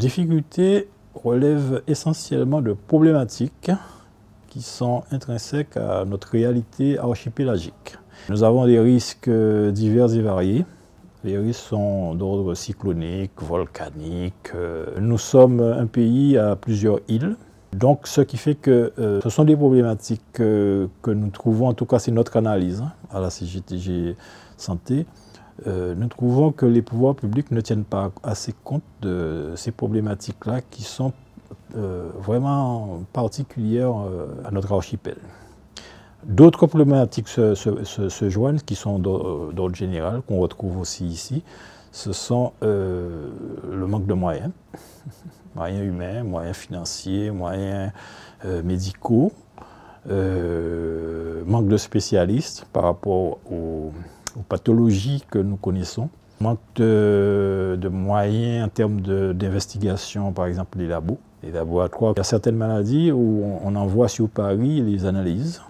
difficultés relèvent essentiellement de problématiques qui sont intrinsèques à notre réalité archipélagique. Nous avons des risques divers et variés. Les risques sont d'ordre cyclonique, volcanique. Nous sommes un pays à plusieurs îles. Donc, ce qui fait que ce sont des problématiques que nous trouvons, en tout cas c'est notre analyse à la CGTG Santé, nous trouvons que les pouvoirs publics ne tiennent pas assez compte de ces problématiques-là qui sont vraiment particulières à notre archipel. D'autres problématiques se joignent, qui sont d'ordre général, qu'on retrouve aussi ici. Ce sont le manque de moyens, moyens humains, moyens financiers, moyens médicaux, manque de spécialistes par rapport aux pathologies que nous connaissons, manque de moyens en termes d'investigation, par exemple les laboratoires. Il y a certaines maladies où on envoie sur Paris les analyses.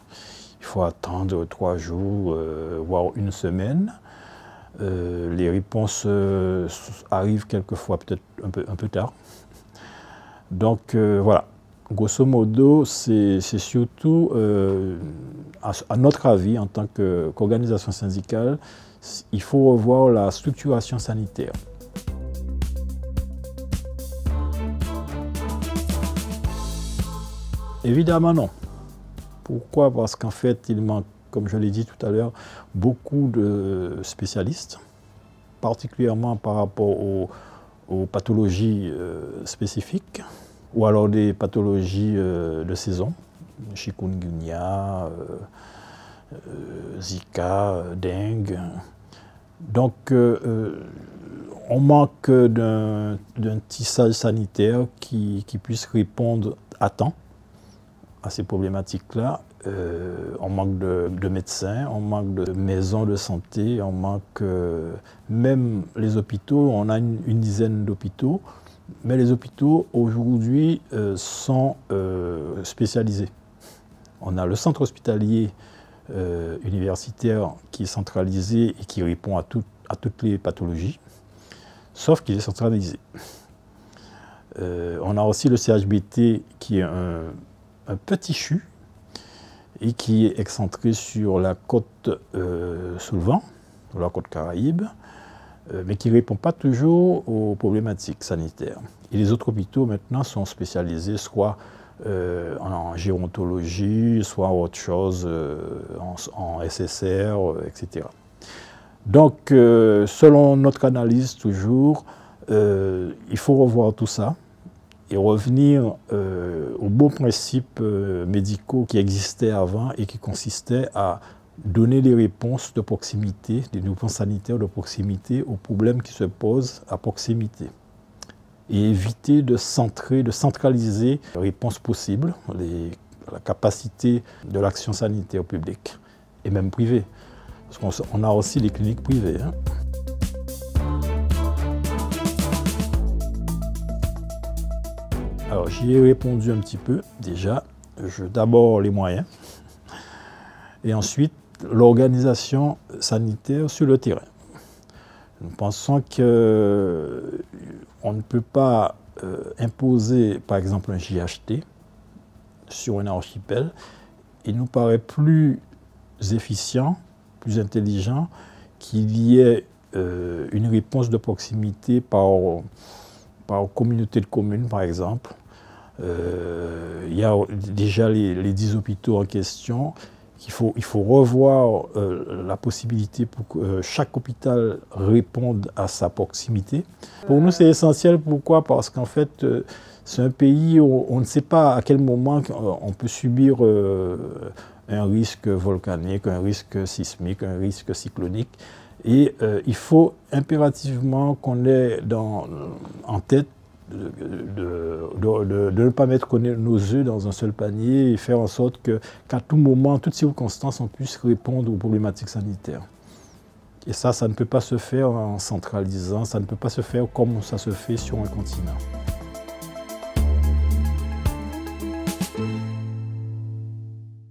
Il faut attendre 3 jours, voire 1 semaine. Les réponses arrivent quelquefois peut-être un peu tard. Donc voilà, grosso modo, c'est surtout, à notre avis, en tant qu'organisation syndicale, il faut revoir la structuration sanitaire. Évidemment non. Pourquoi? Parce qu'en fait, il manque, comme je l'ai dit tout à l'heure, beaucoup de spécialistes, particulièrement par rapport aux pathologies spécifiques, ou alors des pathologies de saison, chikungunya, Zika, dengue. Donc, on manque d'un tissage sanitaire qui puisse répondre à temps à ces problématiques-là. On manque de médecins, on manque de maisons de santé, on manque même les hôpitaux. On a une dizaine d'hôpitaux, mais les hôpitaux aujourd'hui sont spécialisés. On a le centre hospitalier universitaire qui est centralisé et qui répond à toutes les pathologies, sauf qu'il est centralisé. On a aussi le CHBT qui est un petit CHU et qui est excentré sur la côte sous le vent, sur la côte Caraïbe, mais qui ne répond pas toujours aux problématiques sanitaires. Et les autres hôpitaux maintenant sont spécialisés soit en gérontologie, soit en autre chose, en SSR, etc. Donc, selon notre analyse toujours, il faut revoir tout ça et revenir aux bons principes médicaux qui existaient avant et qui consistaient à donner des réponses de proximité, des réponses sanitaires de proximité aux problèmes qui se posent à proximité. Et éviter de centraliser les réponses possibles, la capacité de l'action sanitaire publique et même privée. Parce qu'on a aussi les cliniques privées. Alors j'y ai répondu un petit peu déjà. D'abord les moyens et ensuite l'organisation sanitaire sur le terrain. Nous pensons qu'on ne peut pas imposer, par exemple, un JHT sur un archipel. Il nous paraît plus efficient, plus intelligent qu'il y ait une réponse de proximité par communauté de communes, par exemple. Il y a déjà les 10 hôpitaux en question. Il faut revoir la possibilité pour que chaque hôpital réponde à sa proximité. Pour nous, c'est essentiel. Pourquoi? Parce qu'en fait, c'est un pays où on ne sait pas à quel moment on peut subir un risque volcanique, un risque sismique, un risque cyclonique. Et il faut impérativement qu'on ait en tête de ne pas mettre nos œufs dans un seul panier et faire en sorte qu'à tout moment, en toutes circonstances, on puisse répondre aux problématiques sanitaires. Et ça ne peut pas se faire en centralisant, ça ne peut pas se faire comme ça se fait sur un continent.